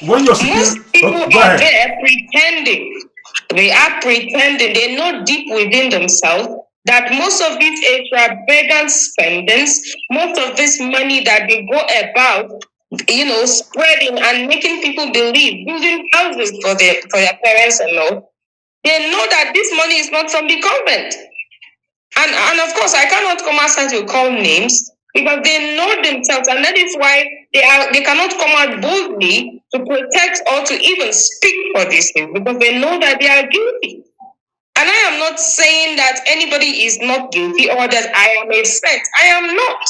When you're speaking, Most people go are ahead. there pretending. They are pretending. They know deep within themselves that most of these extravagant spendings, most of this money that they go about, spreading and making people believe, building houses for their parents and all, they know that this money is not from the convent. And of course, I cannot come outside to call names because they know themselves, and that is why they cannot come out boldly to protect or to even speak for these things because they know that they are guilty. And I am not saying that anybody is not guilty or that I am a saint. I am not.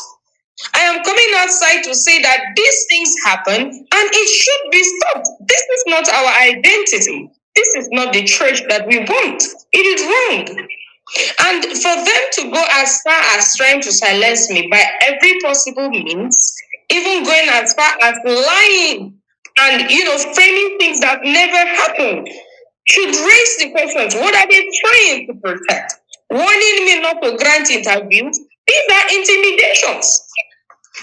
I am coming outside to say that these things happen and it should be stopped. This is not our identity. This is not the church that we want. It is wrong. And for them to go as far as trying to silence me by every possible means, even going as far as lying and framing things that never happened, should raise the questions: what are they trying to protect? Warning me not to grant interviews. These are intimidations.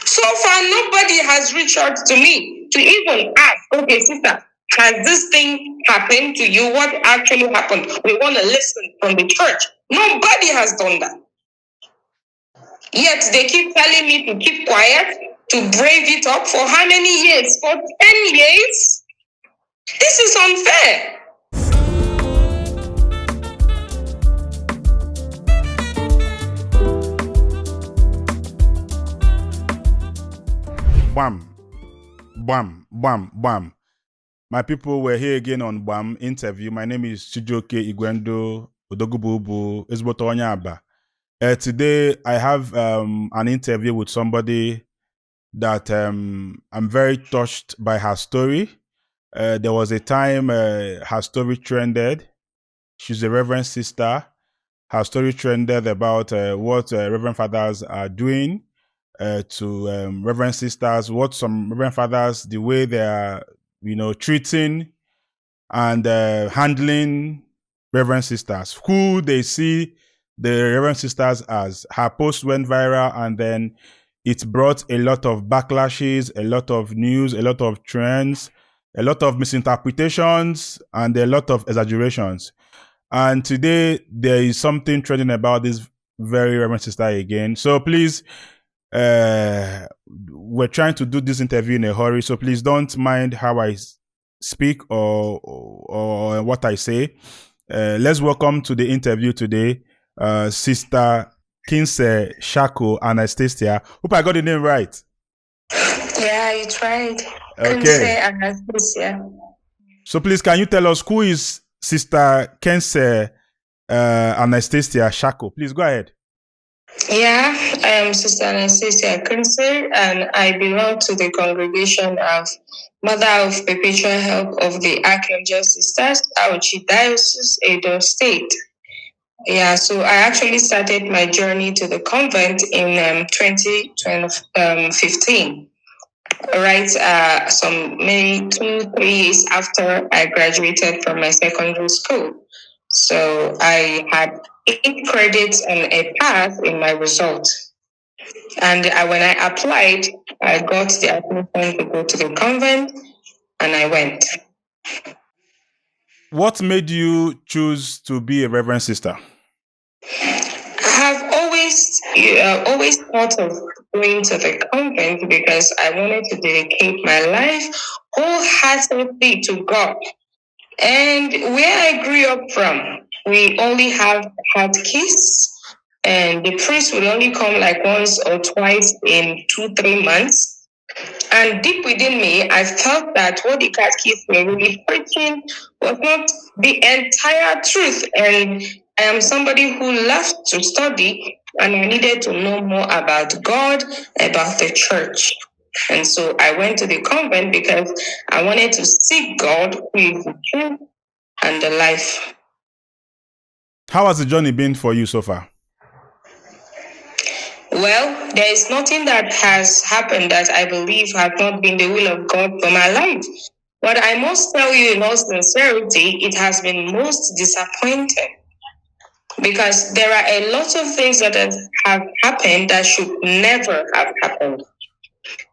So far, nobody has reached out to me to even ask, okay, sister, has this thing happened to you? What actually happened? We want to listen from the church. Nobody has done that. Yet they keep telling me to keep quiet, to brave it up for how many years? For 10 years? This is unfair. Bam, bam, bam, bam. My people, were here again on Gbam interview. My name is Chijioke Igwendo Odogububu Ezbotonyaba. Today, I have an interview with somebody that I'm very touched by her story. There was a time her story trended. She's a Reverend Sister. Her story trended about what Reverend Fathers are doing to Reverend Sisters, what some Reverend Fathers, the way they are, treating and handling Reverend Sisters, who they see the Reverend Sisters as. Her post went viral, and then it brought a lot of backlashes, a lot of news, a lot of trends, a lot of misinterpretations, and a lot of exaggerations. And today there is something trending about this very Reverend Sister again. So please, we're trying to do this interview in a hurry, so please don't mind how I speak or what I say. Let's welcome to the interview today, Sister Shako Anastasia. Hope I got the name right. Yeah, you tried. Okay. Anastasia. So please, can you tell us who is Sister Anastasia Shako? Please go ahead. Yeah, I am Sister Anastasia, and I belong to the congregation of Mother of Perpetual Help of the Archangel Sisters, Auchi Diocese, Edo State. Yeah, so I actually started my journey to the convent in 2015. Right, maybe 2-3 years after I graduated from my secondary school. So I had 8 credits and a pass in my result. And when I applied, I got the application to go to the convent, and I went. What made you choose to be a Reverend Sister? I have always thought of going to the convent because I wanted to dedicate my life wholeheartedly to God. And where I grew up from, we only have catechist, and the priest would only come like once or twice in 2-3 months. And deep within me, I felt that what the catechists were really preaching was not the entire truth. And I am somebody who loved to study, and I needed to know more about God, about the church. And so I went to the convent because I wanted to seek God, who is the truth and the life. How has the journey been for you so far? Well, there is nothing that has happened that I believe has not been the will of God for my life. But I must tell you in all sincerity, it has been most disappointing. Because there are a lot of things that have happened that should never have happened.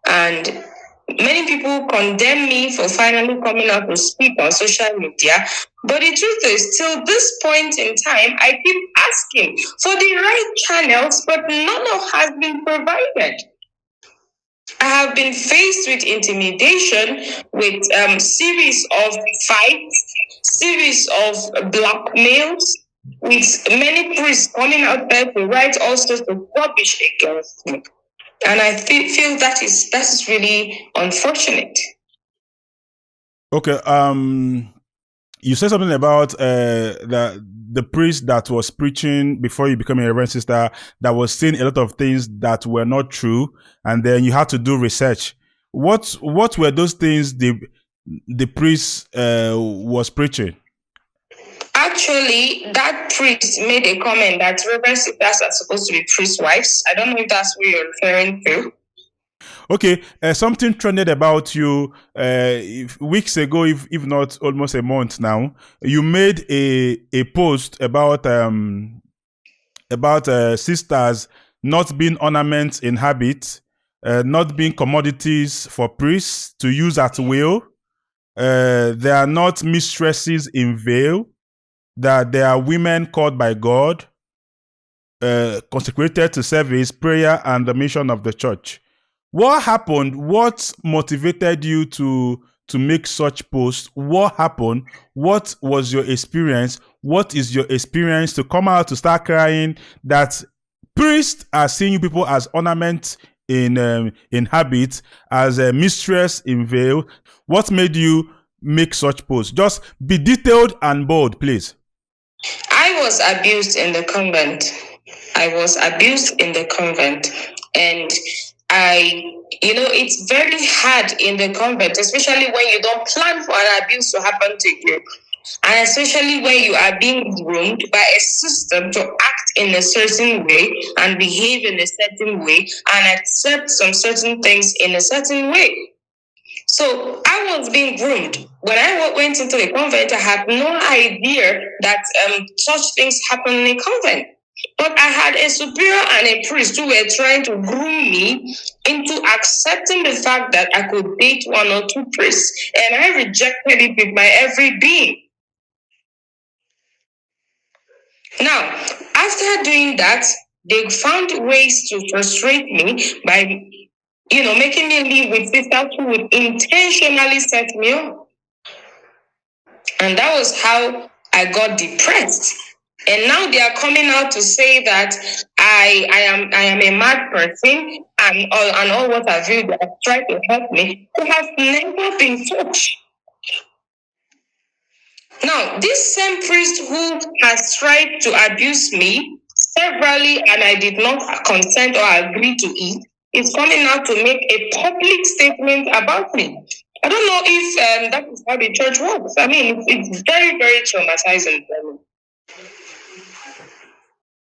And Many people condemn me for finally coming out to speak on social media. But the truth is, till this point in time, I keep asking for the right channels, but none of has been provided. I have been faced with intimidation, with series of fights, series of blackmails, with many priests coming out there to write all sorts of rubbish against me. And I feel that is really unfortunate. Okay. You said something about the priest that was preaching before you became a Reverend Sister, that was saying a lot of things that were not true, and then you had to do research. What were those things the priest was preaching? Actually, that priest made a comment that Reverend Sisters are supposed to be priest wives. I don't know if that's what you're referring to. Okay, something trended about you weeks ago, if not almost a month now. You made a post about sisters not being ornaments in habit, not being commodities for priests to use at will. They are not mistresses in veil, that they are women called by God, consecrated to service, prayer, and the mission of the church. What happened? What motivated you to make such posts? What happened? What was your experience? What is your experience to come out to start crying that priests are seeing people as ornaments in habit, as a mistress in veil? What made you make such posts? Just be detailed and bold, please. I was abused in the convent. And it's very hard in the convent, especially when you don't plan for an abuse to happen to you. And especially when you are being groomed by a system to act in a certain way and behave in a certain way and accept some certain things in a certain way. So I was being groomed. When I went into the convent, I had no idea that such things happen in a convent. But I had a superior and a priest who were trying to groom me into accepting the fact that I could date one or two priests. And I rejected it with my every being. Now, after doing that, they found ways to frustrate me by making me live with sisters who would intentionally set me up. And that was how I got depressed. And now they are coming out to say that I am a mad person and all what have you. They have tried to help me. They have never been touched. Now, this same priest who has tried to abuse me severally and I did not consent or agree to it is coming out to make a public statement about me. I don't know if that is how the church works. I mean, it's very, very traumatizing for me.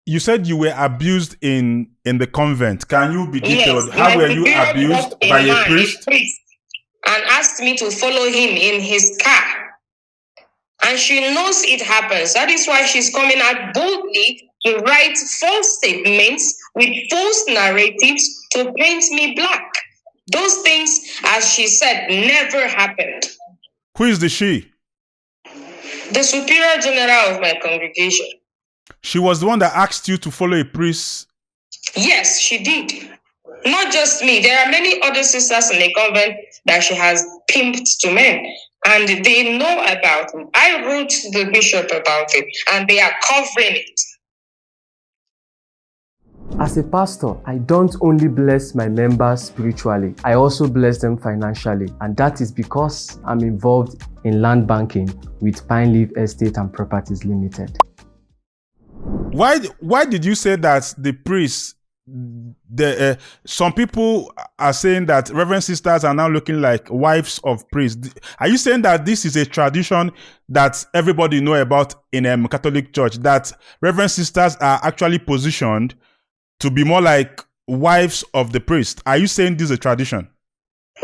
You said you were abused in the convent. Can you be detailed? Yes, how were you abused by a priest? And asked me to follow him in his car. And she knows it happens. That is why she's coming out boldly to write false statements with false narratives to paint me black. Those things, as she said, never happened. Who is the she? The superior general of my congregation. She was the one that asked you to follow a priest? Yes, she did. Not just me. There are many other sisters in the convent that she has pimped to men. And they know about it. I wrote to the bishop about it, and they are covering it. As a pastor, I don't only bless my members spiritually, I also bless them financially. And that is because I'm involved in land banking with Pine Leaf Estate and Properties Limited. Why did you say that the priests, some people are saying that Reverend Sisters are now looking like wives of priests? Are you saying that this is a tradition that everybody know about in a Catholic church, that Reverend Sisters are actually positioned to be more like wives of the priest? Are you saying this is a tradition?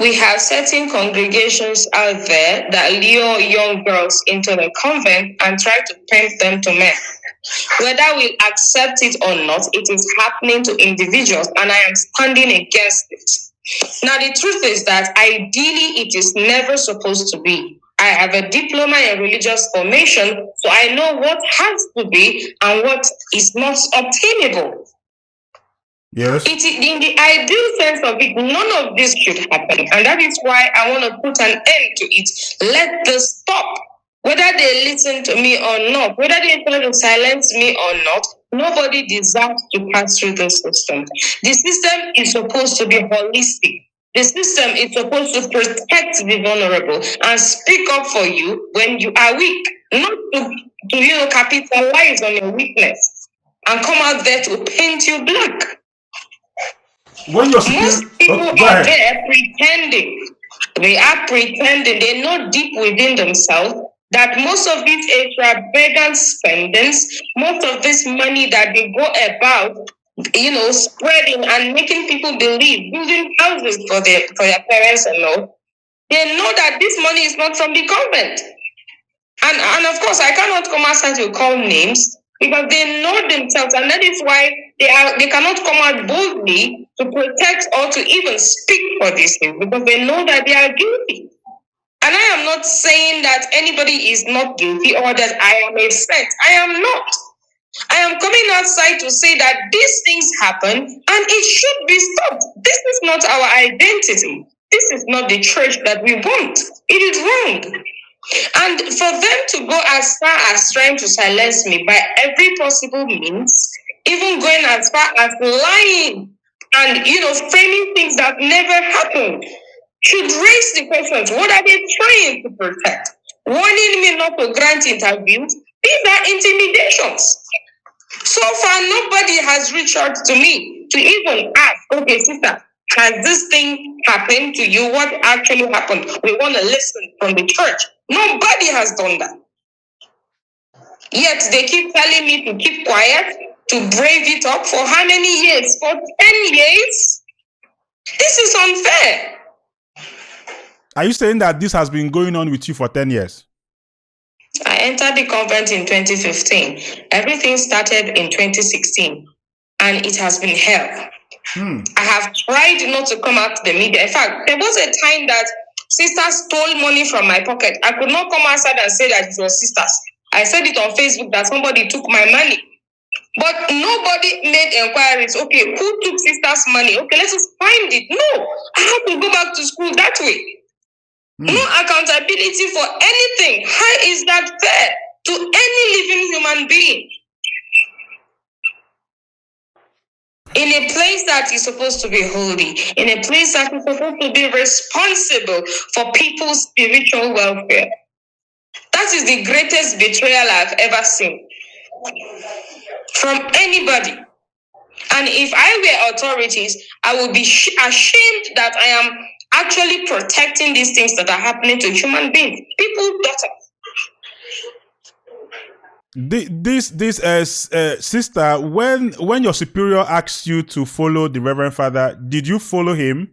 We have certain congregations out there that lure young girls into the convent and try to pimp them to men. Whether we accept it or not, it is happening to individuals, and I am standing against it. Now, the truth is that ideally it is never supposed to be. I have a diploma in religious formation, so I know what has to be and what is not obtainable. Yes. In the ideal sense of it, none of this should happen. And that is why I want to put an end to it. Let this stop. Whether they listen to me or not, whether they try to silence me or not, nobody deserves to pass through the system. The system is supposed to be holistic. The system is supposed to protect the vulnerable and speak up for you when you are weak, not to capitalize on your weakness and come out there to paint you black. When you're Most people are there pretending. They are pretending. They know deep within themselves that most of these extravagant spendings, most of this money that they go about, spreading and making people believe, building houses for their parents and all, they know that this money is not from the government. And of course, I cannot come outside to call names because they know themselves, and that is why they cannot come out boldly to protect or to even speak for these things because they know that they are guilty. And I am not saying that anybody is not guilty or that I am a saint. I am not. I am coming outside to say that these things happen and it should be stopped. This is not our identity. This is not the church that we want. It is wrong. And for them to go as far as trying to silence me by every possible means, even going as far as lying and framing things that never happened, should raise the questions. What are they trying to protect? Warning me not to grant interviews. These are intimidations. So far, nobody has reached out to me to even ask, okay, sister, has this thing happened to you? What actually happened? We want to listen from the church. Nobody has done that. Yet they keep telling me to keep quiet, to brave it up for how many years? For 10 years? This is unfair. Are you saying that this has been going on with you for 10 years? I entered the convent in 2015. Everything started in 2016, and it has been hell. I have tried not to come out to the media. In fact, there was a time that sisters stole money from my pocket. I could not come outside and say that it was sisters. I said it on Facebook that somebody took my money. But nobody made inquiries. Okay, who took sisters' money? Okay, let's just find it. No, I have to go back to school that way. No accountability for anything. How is that fair to any living human being? In a place that is supposed to be holy, in a place that is supposed to be responsible for people's spiritual welfare. That is the greatest betrayal I've ever seen from anybody. And if I were authorities, I would be ashamed that I am actually protecting these things that are happening to human beings, people's daughters. This sister, when your superior asked you to follow the Reverend Father, did you follow him?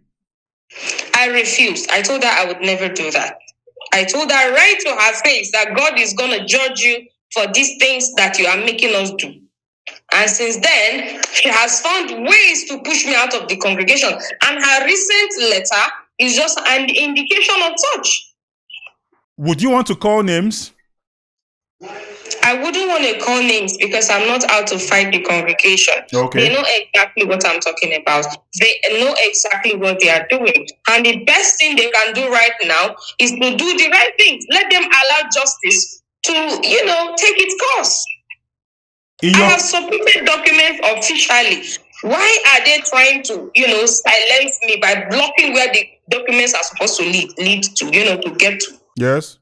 I refused. I told her I would never do that. I told her right to her face that God is going to judge you for these things that you are making us do. And since then, she has found ways to push me out of the congregation. And her recent letter is just an indication of such. Would you want to call names? I wouldn't want to call names because I'm not out to fight the congregation. Okay. They know exactly what I'm talking about. They know exactly what they are doing. And the best thing they can do right now is to do the right things. Let them allow justice to, take its course. I have submitted documents officially. Why are they trying to, silence me by blocking where the documents are supposed to lead to, to get to? Yes.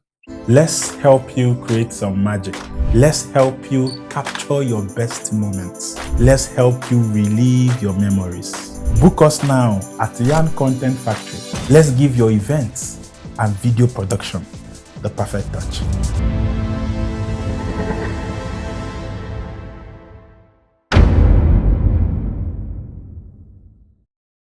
Let's help you create some magic. Let's help you capture your best moments. Let's help you relive your memories. Book us now at Yarn Content Factory. Let's give your events and video production the perfect touch.